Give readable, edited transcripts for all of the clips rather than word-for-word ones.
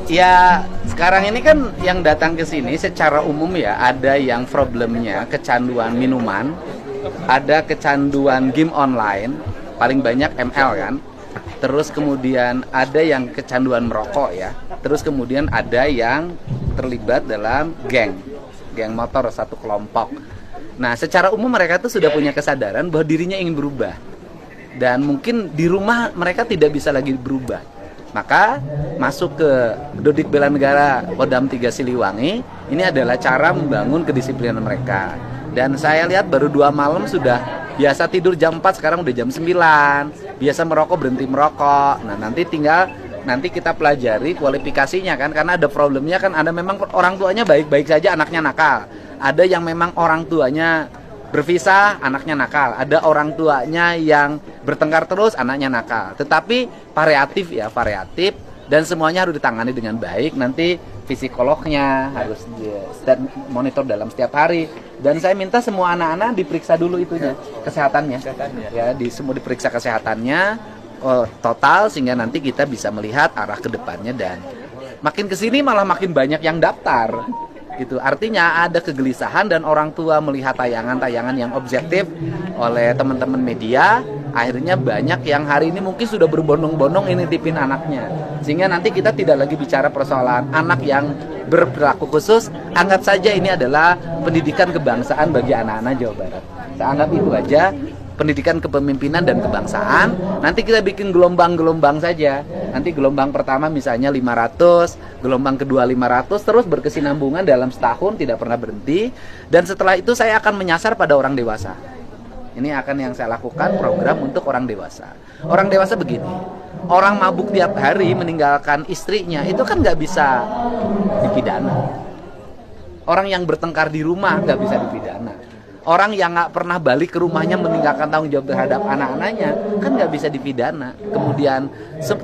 Ya, sekarang ini kan yang datang ke sini secara umum ya, ada yang problemnya kecanduan minuman, ada kecanduan game online, paling banyak ML kan. Terus kemudian ada yang kecanduan merokok ya. Terus kemudian ada yang terlibat dalam geng motor satu kelompok. Nah, secara umum mereka tuh sudah punya kesadaran bahwa dirinya ingin berubah. Dan mungkin di rumah mereka tidak bisa lagi berubah. Maka masuk ke Dodik Bela Negara Kodam 3 Siliwangi, ini adalah cara membangun kedisiplinan mereka. Dan saya lihat baru 2 malam sudah biasa tidur jam 4, sekarang udah jam 9. Biasa merokok berhenti merokok. Nah, nanti kita pelajari kualifikasinya kan, karena ada problemnya kan, ada memang orang tuanya baik-baik saja anaknya nakal. Ada yang memang orang tuanya berpisah, anaknya nakal. Ada orang tuanya yang bertengkar terus, anaknya nakal. Tetapi variatif dan semuanya harus ditangani dengan baik. Nanti psikolognya harus monitor dalam setiap hari. Dan saya minta semua anak-anak diperiksa dulu itunya, kesehatannya. Ya, semua diperiksa kesehatannya total, sehingga nanti kita bisa melihat arah ke depannya. Dan makin kesini malah makin banyak yang daftar. Gitu. Artinya ada kegelisahan dan orang tua melihat tayangan-tayangan yang objektif oleh teman-teman media, akhirnya banyak yang hari ini mungkin sudah berbondong-bondong ini nitipin anaknya. Sehingga nanti kita tidak lagi bicara persoalan anak yang berperilaku khusus, anggap saja ini adalah pendidikan kebangsaan bagi anak-anak Jawa Barat. Saya anggap itu aja, pendidikan kepemimpinan dan kebangsaan. Nanti kita bikin gelombang-gelombang saja. Nanti gelombang pertama misalnya 500, gelombang kedua 500, terus berkesinambungan dalam setahun, tidak pernah berhenti. Dan setelah itu saya akan menyasar pada orang dewasa. Ini akan yang saya lakukan program untuk orang dewasa. Orang dewasa begini, orang mabuk tiap hari meninggalkan istrinya, itu kan nggak bisa dipidana. Orang yang bertengkar di rumah nggak bisa dipidana. Orang yang nggak pernah balik ke rumahnya meninggalkan tanggung jawab terhadap anak-anaknya kan nggak bisa dipidana. Kemudian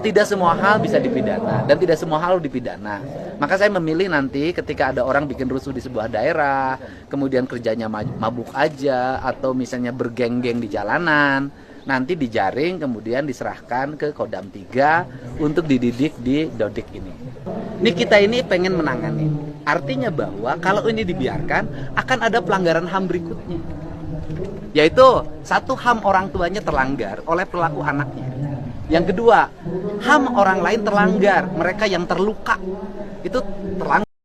tidak semua hal bisa dipidana dan tidak semua hal dipidana. Maka saya memilih nanti ketika ada orang bikin rusuh di sebuah daerah, kemudian kerjanya mabuk aja atau misalnya bergeng-geng di jalanan, nanti dijaring kemudian diserahkan ke Kodam 3 untuk dididik di Dodik ini. Ini kita ini pengen menangani. Artinya bahwa kalau ini dibiarkan akan ada pelanggaran HAM berikutnya. Yaitu satu, HAM orang tuanya terlanggar oleh pelaku anaknya. Yang kedua, HAM orang lain terlanggar, mereka yang terluka itu terlanggar.